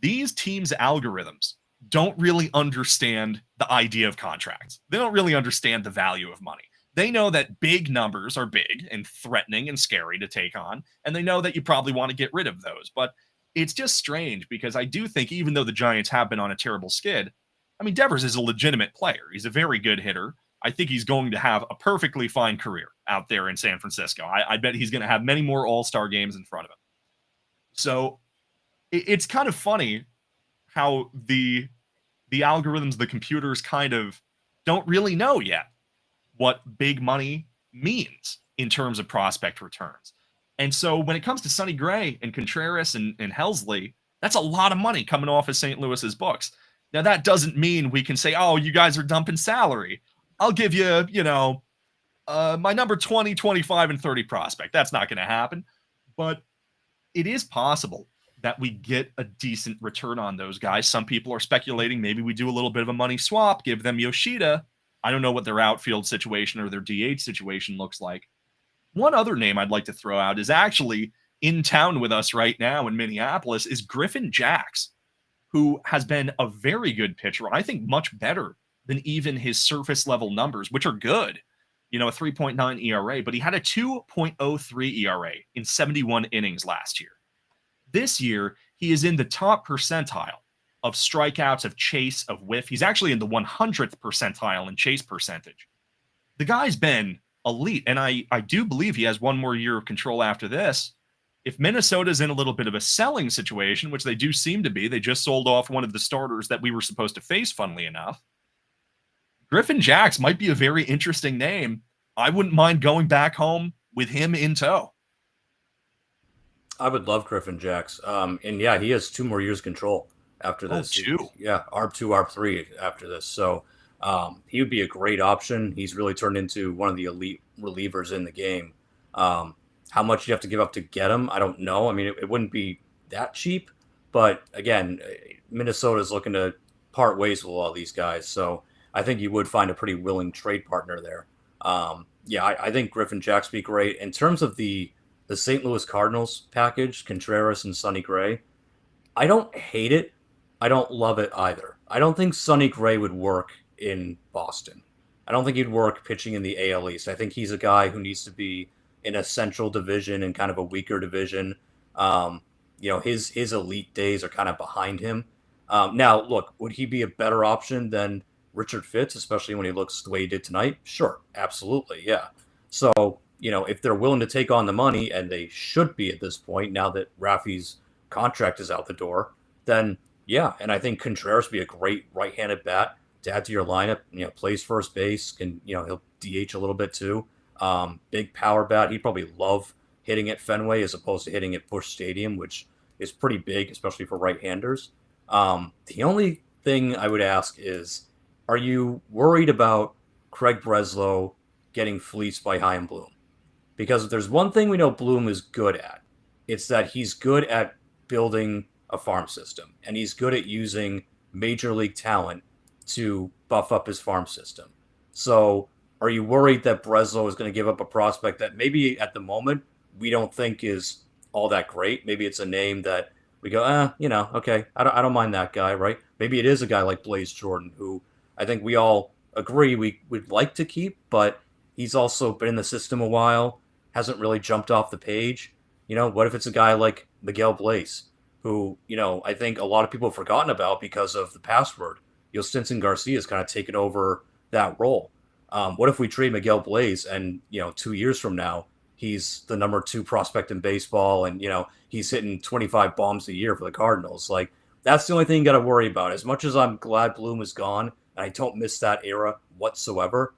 these teams' algorithms don't really understand the idea of contracts. They don't really understand the value of money. They know that big numbers are big and threatening and scary to take on, and they know that you probably want to get rid of those. But it's just strange because I do think even though the Giants have been on a terrible skid, I mean, Devers is a legitimate player. He's a very good hitter. I think he's going to have a perfectly fine career out there in San Francisco. I bet he's going to have many more all-star games in front of him. So it's kind of funny how the algorithms, the computers kind of don't really know yet what big money means in terms of prospect returns. And so when it comes to Sonny Gray and Contreras and Helsley, that's a lot of money coming off of St. Louis's books. Now, that doesn't mean we can say, oh, you guys are dumping salary. I'll give you, my number 20, 25, and 30 prospect. That's not going to happen. But it is possible that we get a decent return on those guys. Some people are speculating maybe we do a little bit of a money swap, give them Yoshida. I don't know what their outfield situation or their DH situation looks like. One other name I'd like to throw out is actually in town with us right now in Minneapolis is Griffin Jax, who has been a very good pitcher. I think much better than even his surface level numbers, which are good. A 3.9 ERA, but he had a 2.03 ERA in 71 innings last year. This year, he is in the top percentile of strikeouts, of chase, of whiff. He's actually in the 100th percentile in chase percentage. The guy's been elite, and I do believe he has one more year of control after this. If Minnesota's in a little bit of a selling situation, which they do seem to be, they just sold off one of the starters that we were supposed to face, funnily enough. Griffin Jax might be a very interesting name. I wouldn't mind going back home with him in tow. I would love Griffin Jax. And yeah, he has 2 more years control after this. Oh, 2? Yeah, ARB2, ARB3 after this. So he would be a great option. He's really turned into one of the elite relievers in the game. How much you have to give up to get him, I don't know. I mean, it wouldn't be that cheap. But again, Minnesota's looking to part ways with all these guys. So I think you would find a pretty willing trade partner there. I think Griffin Jax would be great. In terms of the St. Louis Cardinals package, Contreras and Sonny Gray, I don't hate it. I don't love it either. I don't think Sonny Gray would work in Boston. I don't think he'd work pitching in the AL East. I think he's a guy who needs to be in a central division and kind of a weaker division. His elite days are kind of behind him. Now, look, would he be a better option than Richard Fitz, especially when he looks the way he did tonight? Sure, absolutely, yeah. So, if they're willing to take on the money, and they should be at this point, now that Rafi's contract is out the door, then yeah. And I think Contreras would be a great right-handed bat to add to your lineup. Plays first base, can he'll DH a little bit too. Big power bat. He'd probably love hitting at Fenway as opposed to hitting at Busch Stadium, which is pretty big, especially for right-handers. The only thing I would ask is, are you worried about Craig Breslow getting fleeced by Chaim Bloom. Because if there's one thing we know Bloom is good at, it's that he's good at building a farm system, and he's good at using major league talent to buff up his farm system. So, are you worried that Breslow is going to give up a prospect that maybe at the moment we don't think is all that great? Maybe it's a name that we go, okay, I don't mind that guy, right? Maybe it is a guy like Blaze Jordan, who I think we all agree we would like to keep, but he's also been in the system a while, hasn't really jumped off the page. What if it's a guy like Miguel Blaze, who, I think a lot of people have forgotten about because of the password. Stinson Garcia has kind of taken over that role. What if we trade Miguel Blaze and, 2 years from now, he's the number 2 prospect in baseball and, he's hitting 25 bombs a year for the Cardinals? Like, that's the only thing you got to worry about. As much as I'm glad Bloom is gone, and I don't miss that era whatsoever,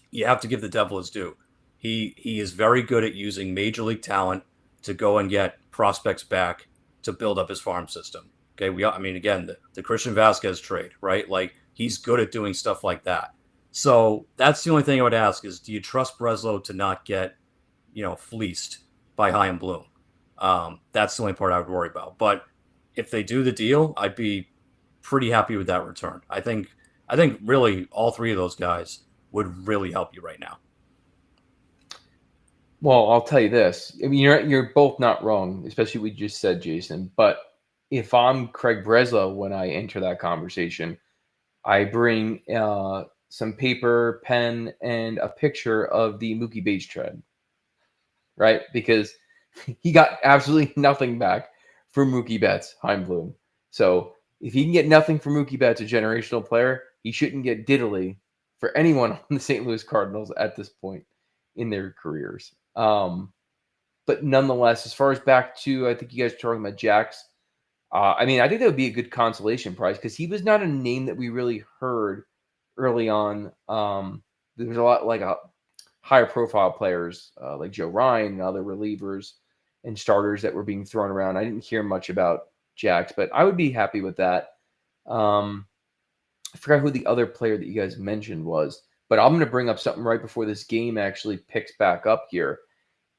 you have to give the devil his due. He is very good at using major league talent to go and get prospects back to build up his farm system. Okay, again, the Christian Vasquez trade, right? Like, he's good at doing stuff like that. So that's the only thing I would ask is, do you trust Breslow to not get, fleeced by Chaim Bloom? That's the only part I would worry about. But if they do the deal, I'd be pretty happy with that return. I think really all 3 of those guys would really help you right now. Well, I'll tell you this. I mean, you're both not wrong, especially what you just said, Jason. But if I'm Craig Breslow when I enter that conversation, I bring some paper, pen, and a picture of the Mookie Betts trade, right? Because he got absolutely nothing back for Mookie Betts, Chaim Bloom. So if he can get nothing for Mookie Betts, a generational player, he shouldn't get diddly for anyone on the St. Louis Cardinals at this point in their careers. But nonetheless, as far as back to, I think you guys were talking about Jax. I think that would be a good consolation prize because he was not a name that we really heard early on. There was a lot like higher profile players like Joe Ryan and other relievers and starters that were being thrown around. I didn't hear much about Jax, but I would be happy with that. I forgot who the other player that you guys mentioned was, but I'm going to bring up something right before this game actually picks back up here.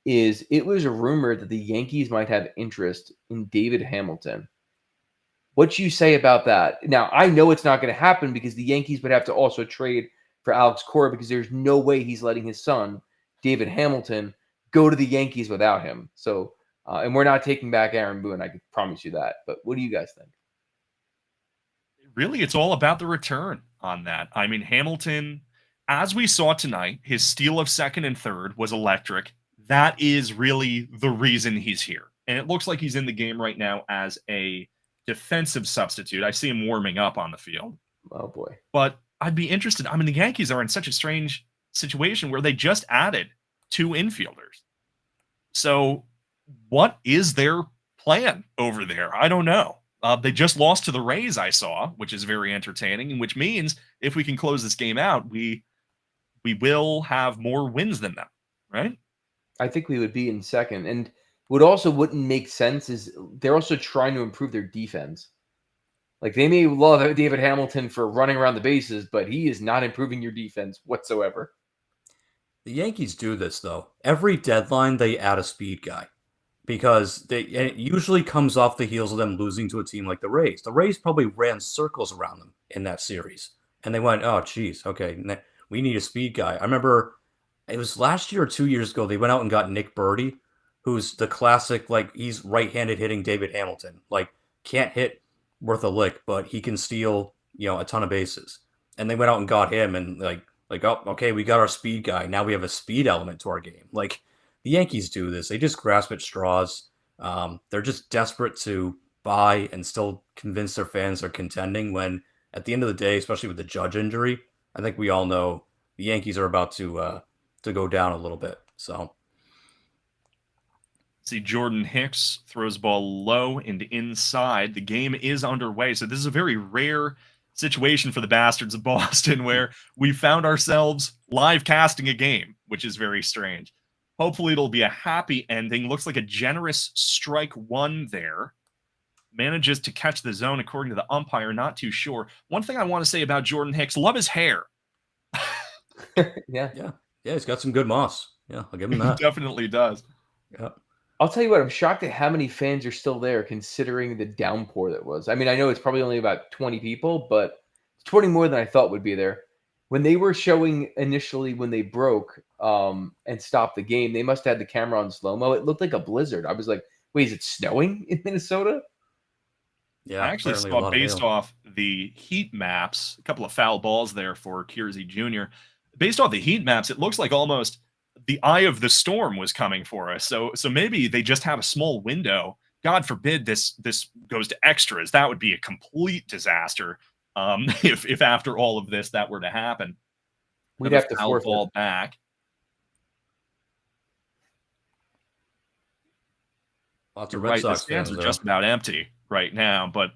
It was a rumor that the Yankees might have interest in David Hamilton. What you say about that? Now, I know it's not going to happen because the Yankees would have to also trade for Alex Cora because there's no way he's letting his son, David Hamilton, go to the Yankees without him. So, and we're not taking back Aaron Boone. I can promise you that. But what do you guys think? Really, it's all about the return on that. I mean, Hamilton, as we saw tonight, his steal of second and third was electric. That is really the reason he's here. And it looks like he's in the game right now as a defensive substitute. I see him warming up on the field. Oh, boy. But I'd be interested. I mean, the Yankees are in such a strange situation where they just added 2 infielders. So what is their plan over there? I don't know. They just lost to the Rays, I saw, which is very entertaining, which means if we can close this game out, we will have more wins than them, right? I think we would be in second. And what also wouldn't make sense is they're also trying to improve their defense. Like, they may love David Hamilton for running around the bases, but he is not improving your defense whatsoever. The Yankees do this, though. Every deadline, they add a speed guy. Because it usually comes off the heels of them losing to a team like the Rays. The Rays probably ran circles around them in that series. And they went, oh, geez, okay, we need a speed guy. I remember it was last year or 2 years ago, they went out and got Nick Birdie, who's the classic, like, he's right-handed hitting David Hamilton. Like, can't hit worth a lick, but he can steal, a ton of bases. And they went out and got him and like, oh, okay, we got our speed guy. Now we have a speed element to our game. Like, the Yankees do this. They just grasp at straws. They're just desperate to buy and still convince their fans they're contending when, at the end of the day, especially with the Judge injury, I think we all know the Yankees are about to go down a little bit. So, see, Jordan Hicks throws the ball low and inside. The game is underway. So this is a very rare situation for the Bastards of Boston where we found ourselves live casting a game, which is very strange. Hopefully it'll be a happy ending. Looks like a generous strike 1 there. Manages to catch the zone according to the umpire. Not too sure. One thing I want to say about Jordan Hicks, love his hair. Yeah. Yeah, he's got some good moss. Yeah, I'll give him that. Definitely does. Yeah. I'll tell you what, I'm shocked at how many fans are still there considering the downpour that was. I mean, I know it's probably only about 20 people, but it's 20 more than I thought would be there. When they were showing initially when they broke and stopped the game, they must have had the camera on slow-mo. It looked like a blizzard. I was like, wait, is it snowing in Minnesota? I Yeah, actually apparently a saw, lot of based hail. off the heat maps, a couple of foul balls there for Kiersey Jr. Based off the heat maps, it looks like almost the eye of the storm was coming for us. So maybe they just have a small window. God forbid this goes to extras. That would be a complete disaster. If after all of this that were to happen. We'd Another have to foul forfeit. ball back. Lots You're of Red right. The Sox stands fans are there. just about empty right now, but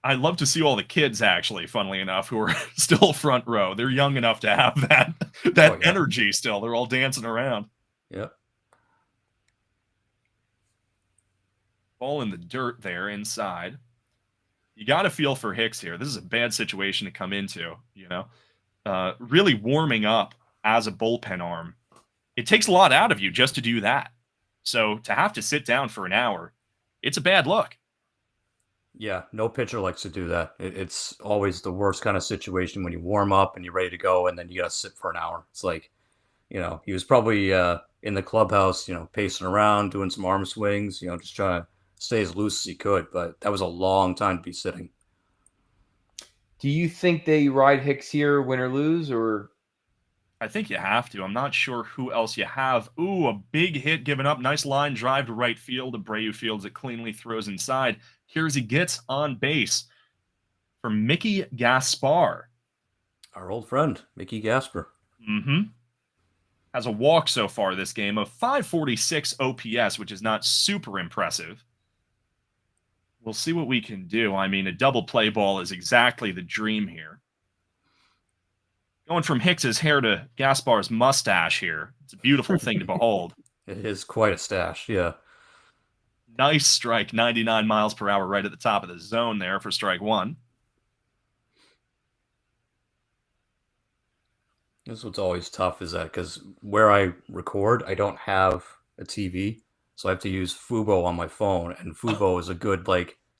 I'd love to see all the kids actually, funnily enough, who are still front row. They're young enough to have that Oh, yeah. energy still. They're all dancing around. Yeah. Ball in the dirt there inside. You got to feel for Hicks here. This is a bad situation to come into, really warming up as a bullpen arm. It takes a lot out of you just to do that. So to have to sit down for an hour, it's a bad look. Yeah, no pitcher likes to do that. It's always the worst kind of situation when you warm up and you're ready to go, and then you got to sit for an hour. It's like, he was probably in the clubhouse, pacing around, doing some arm swings, just trying to stay as loose as he could. But that was a long time to be sitting. Do you think they ride Hicks here, win or lose, or I think you have to. I'm not sure who else you have. Ooh, a big hit given up. Nice line drive to right field. Abreu fields it cleanly, throws inside. Here's he gets on base for Mickey Gaspar. Our old friend, Mickey Gasper. Mm-hmm. Has a walk so far this game of 546 OPS, which is not super impressive. We'll see what we can do. I mean, a double play ball is exactly the dream here. Going from Hicks's hair to Gaspar's mustache here. It's a beautiful thing to behold. It is quite a stash, yeah. Nice strike, 99 miles per hour right at the top of the zone there for strike one. This is what's always tough is that because where I record, I don't have a TV, so I have to use Fubo on my phone, and Fubo is a good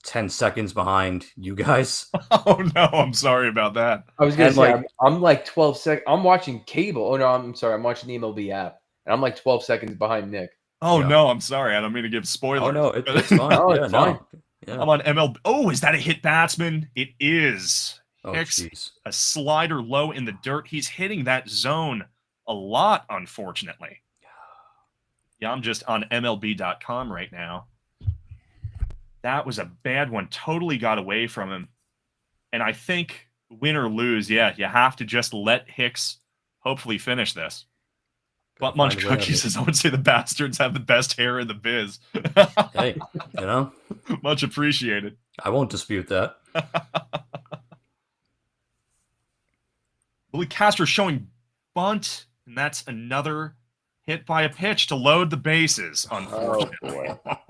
10 seconds behind you guys. Oh no, I'm sorry about that. I was gonna And, say like- I'm like 12 seconds. I'm watching cable. Oh no, I'm sorry. I'm watching the MLB app, and I'm like 12 seconds behind Nick. Oh Yeah. no, I'm sorry. I don't mean to give spoilers. Oh no, it's fine. Oh, Yeah, it's no. fine. Yeah. I'm on MLB. Oh, is that a hit batsman? It is. Oh Hicks, jeez. a slider low in the dirt. He's hitting that zone a lot, unfortunately. Yeah, I'm just on MLB.com right now. That was a bad one. Totally got away from him. And I think win or lose, yeah, you have to just let Hicks hopefully finish this. Butt Munch Find a way out of Cookies it. says, I would say the bastards have the best hair in the biz. Hey, Much appreciated. I won't dispute that. Willie Castro showing bunt, and that's another hit by a pitch to load the bases, unfortunately. Oh boy.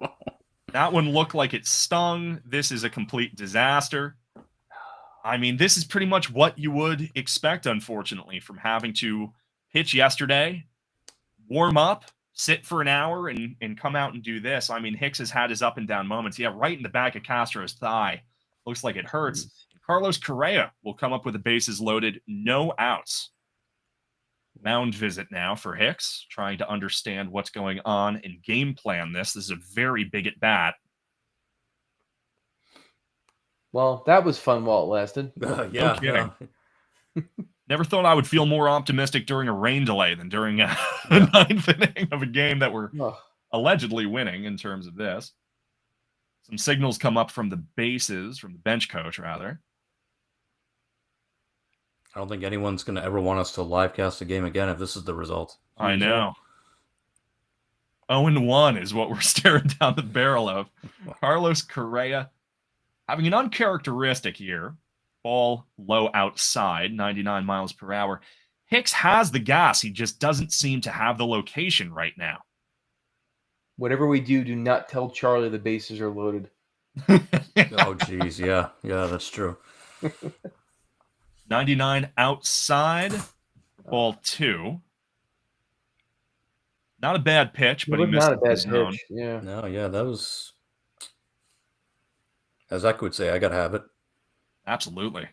That one looked like it stung. This is a complete disaster. I mean, this is pretty much what you would expect, unfortunately, from having to pitch yesterday, warm up, sit for an hour, and come out and do this. I mean, Hicks has had his up and down moments. Yeah, right in the back of Castro's thigh. Looks like it hurts. Carlos Correa will come up with the bases loaded, no outs. Mound visit now for Hicks, trying to understand what's going on and game plan this. This is a very big at bat. Well, that was fun while it lasted. Yeah. kidding. Never thought I would feel more optimistic during a rain delay than during a Yeah. ninth inning of a game that we're Ugh. allegedly winning in terms of this. Some signals come up from the bases, from the bench coach, rather. I don't think anyone's going to ever want us to live cast a game again if this is the result. I know. 0-1 is what we're staring down the barrel of. Carlos Correa having an uncharacteristic year. Ball low outside, 99 miles per hour. Hicks has the gas. He just doesn't seem to have the location right now. Whatever we do, do not tell Charlie the bases are loaded. Oh, geez. Yeah, that's true. 99 outside. Ball 2. Not a bad pitch, It but he was not misses a the bad zone. pitch. Yeah. No, yeah, that was, as Zach would say, I gotta have it. Absolutely.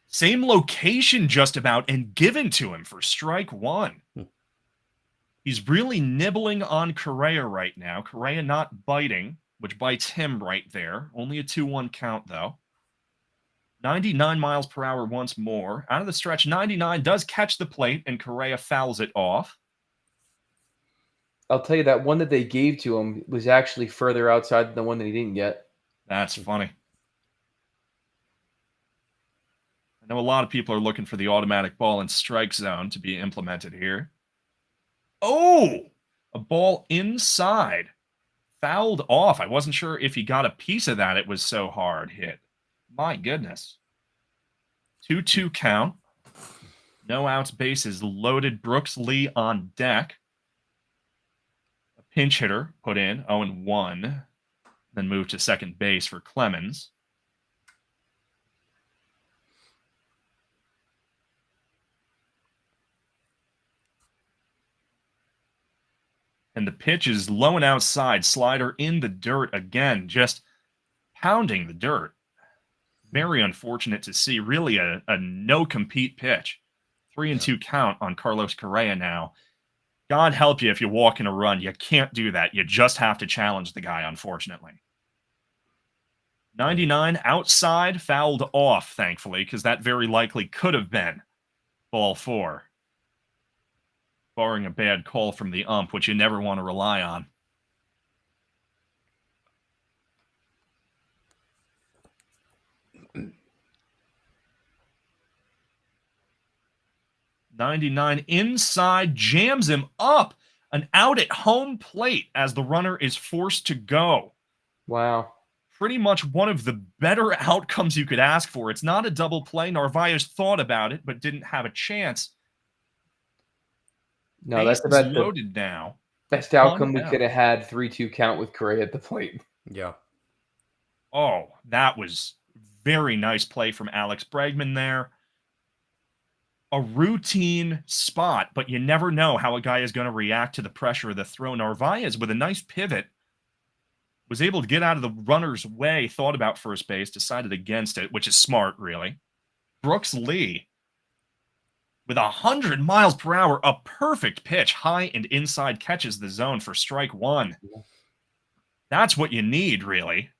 Same location just about and given to him for strike 1. He's really nibbling on Correa right now. Correa not biting, which bites him right there. Only a 2-1 count, though. 99 miles per hour once more. Out of the stretch, 99 does catch the plate, and Correa fouls it off. I'll tell you that one that they gave to him was actually further outside than the one that he didn't get. That's funny. I know a lot of people are looking for the automatic ball and strike zone to be implemented here. Oh! A ball inside. Fouled off. I wasn't sure if he got a piece of that. It was so hard hit. My goodness. 2-2 count. No outs, bases loaded. Brooks Lee on deck. A pinch hitter put in 0-1. Then moved to second base for Clemens. And the pitch is low and outside. Slider in the dirt again, just pounding the dirt. Very unfortunate to see. Really a no-compete pitch. 3-2 count on Carlos Correa now. God help you if you walk in a run. You can't do that. You just have to challenge the guy, unfortunately. 99 outside, fouled off, thankfully, because that very likely could have been ball 4. Barring a bad call from the ump, which you never want to rely on. .99 inside, jams him up. An out at home plate as the runner is forced to go. Wow. Pretty much one of the better outcomes you could ask for. It's not a double play. Narvaez thought about it, but didn't have a chance. No, that's about the loaded now. best outcome we could have had. 3-2 count with Correa at the plate. Yeah. Oh, that was very nice play from Alex Bregman there. A routine spot, but you never know how a guy is going to react to the pressure of the throw. Narvaez, with a nice pivot, was able to get out of the runner's way, thought about first base, decided against it, which is smart, really. Brooks Lee, with 100 miles per hour, a perfect pitch, high and inside, catches the zone for strike 1. That's what you need, really.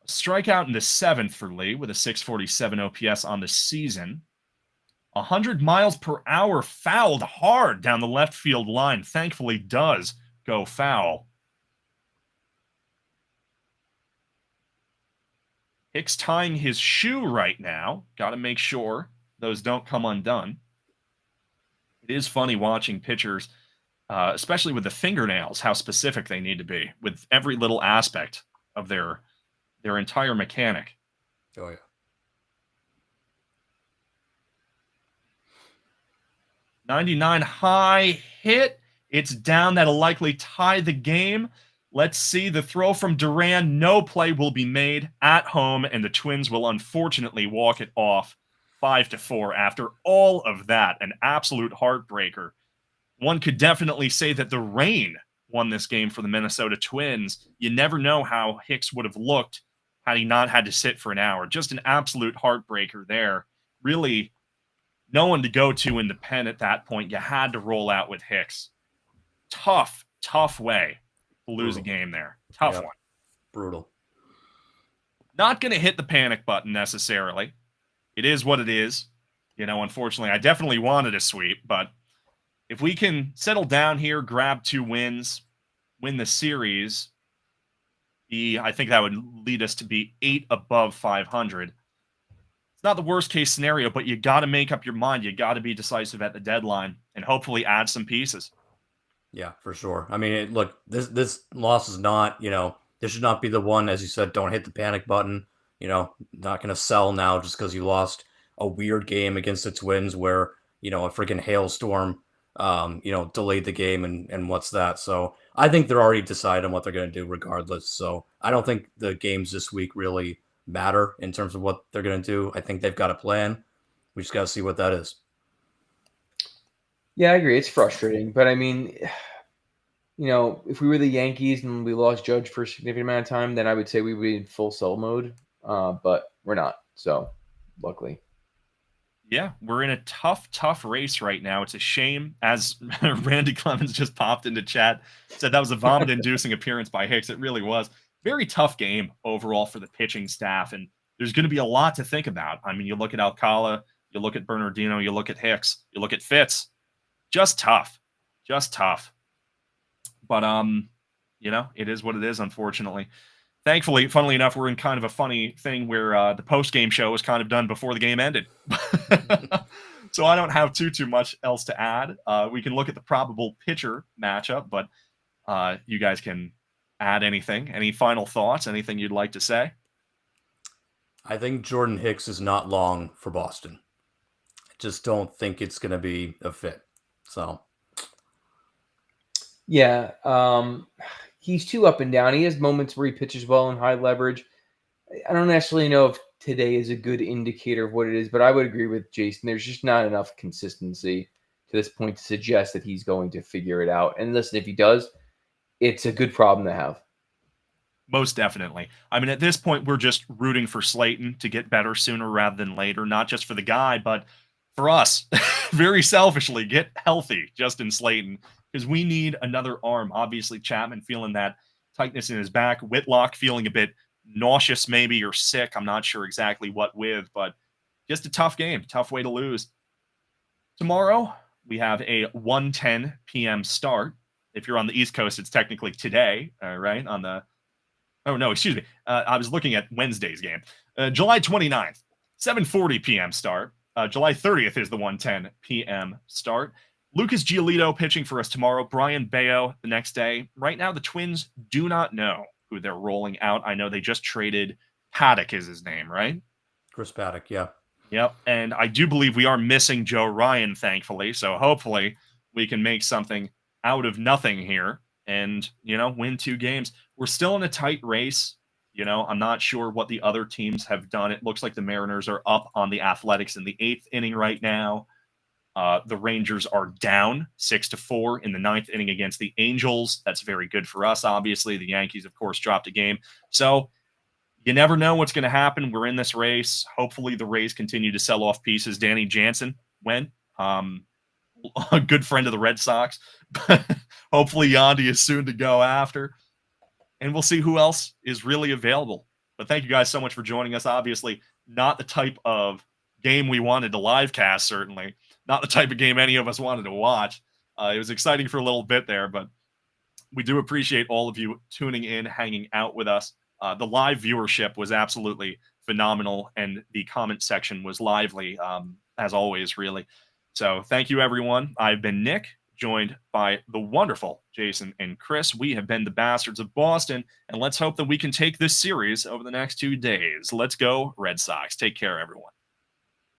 A strikeout in the 7th for Lee with a 647 OPS on the season. 100 miles per hour, fouled hard down the left field line. Thankfully does go foul. Hicks tying his shoe right now. Got to make sure those don't come undone. It is funny watching pitchers, especially with the fingernails, how specific they need to be with every little aspect of their entire mechanic. Oh, yeah. .99 high hit. It's down. That'll likely tie the game. Let's see the throw from Duran. No play will be made at home, and the Twins will unfortunately walk it off 5-4 after all of that. An absolute heartbreaker. One could definitely say that the rain won this game for the Minnesota Twins. You never know how Hicks would have looked had he not had to sit for an hour. Just an absolute heartbreaker there. Really, no one to go to in the pen at that point. You had to roll out with Hicks. Tough way to lose a game there. Tough one. Brutal. Not going to hit the panic button necessarily. It is what it is. You know, unfortunately, I definitely wanted a sweep, but if we can settle down here, grab 2 wins, win the series, I think that would lead us to be 8 above 500. It's not the worst case scenario, but you got to make up your mind. You got to be decisive at the deadline and hopefully add some pieces. Yeah, for sure. I mean, look, this loss is not, this should not be the one, as you said, don't hit the panic button. Not going to sell now just because you lost a weird game against the Twins where, a freaking hailstorm, delayed the game and what's that. So I think they're already deciding what they're going to do regardless. So I don't think the games this week really matter in terms of what they're going to do. I think they've got a plan. We just got to see what that is. Yeah, I agree. It's frustrating, but I mean, if we were the Yankees and we lost Judge for a significant amount of time, then I would say we would be in full sell mode. But we're not. So, luckily. Yeah, we're in a tough race right now. It's a shame, as Randy Clemens just popped into chat, said that was a vomit-inducing appearance by Hicks. It really was. Very tough game overall for the pitching staff, and there's going to be a lot to think about. I mean, you look at Alcala, you look at Bernardino, you look at Hicks, you look at Fitz. Just tough. But it is what it is, unfortunately. Thankfully, funnily enough, we're in kind of a funny thing where the post-game show was kind of done before the game ended. So I don't have too much else to add. We can look at the probable pitcher matchup, but you guys can add anything. Any final thoughts? Anything you'd like to say? I think Jordan Hicks is not long for Boston. I just don't think it's going to be a fit. So, yeah, he's too up and down. He has moments where he pitches well in high leverage. I don't necessarily know if today is a good indicator of what it is, but I would agree with Jason. There's just not enough consistency to this point to suggest that he's going to figure it out. And listen, if he does, it's a good problem to have. Most definitely. I mean, at this point, we're just rooting for Slayton to get better sooner rather than later, not just for the guy, but for us, very selfishly, get healthy, Justin Slayton, because we need another arm. Obviously, Chapman feeling that tightness in his back, Whitlock feeling a bit nauseous maybe or sick. I'm not sure exactly what with, but just a tough game, tough way to lose. Tomorrow, we have a 1:10 p.m. start. If you're on the East Coast, it's technically today, right? Oh, no, excuse me. I was looking at Wednesday's game. July 29th, 7:40 p.m. start. July 30th is the 1:10 p.m. start. Lucas Giolito pitching for us tomorrow. Brian Bayo the next day. Right now, the Twins do not know who they're rolling out. I know they just traded Paddock is his name, right? Chris Paddock, yeah. Yep, and I do believe we are missing Joe Ryan, thankfully. So hopefully we can make something out of nothing here and, win 2 games. We're still in a tight race. I'm not sure what the other teams have done. It looks like the Mariners are up on the Athletics in the 8th inning right now. The Rangers are down 6-4 in the 9th inning against the Angels. That's very good for us, obviously. The Yankees, of course, dropped a game. So you never know what's going to happen. We're in this race. Hopefully the Rays continue to sell off pieces. Danny Jansen went. A good friend of the Red Sox. Hopefully Yandy is soon to go after. And we'll see who else is really available. But thank you guys so much for joining us. Obviously, not the type of game we wanted to live cast, certainly. Not the type of game any of us wanted to watch. It was exciting for a little bit there, but we do appreciate all of you tuning in, hanging out with us. The live viewership was absolutely phenomenal, and the comment section was lively, as always, really. So thank you, everyone. I've been Nick, joined by the wonderful Jason and Chris. We have been the Bastards of Boston, and let's hope that we can take this series over the next 2 days. Let's go, Red Sox. Take care, everyone.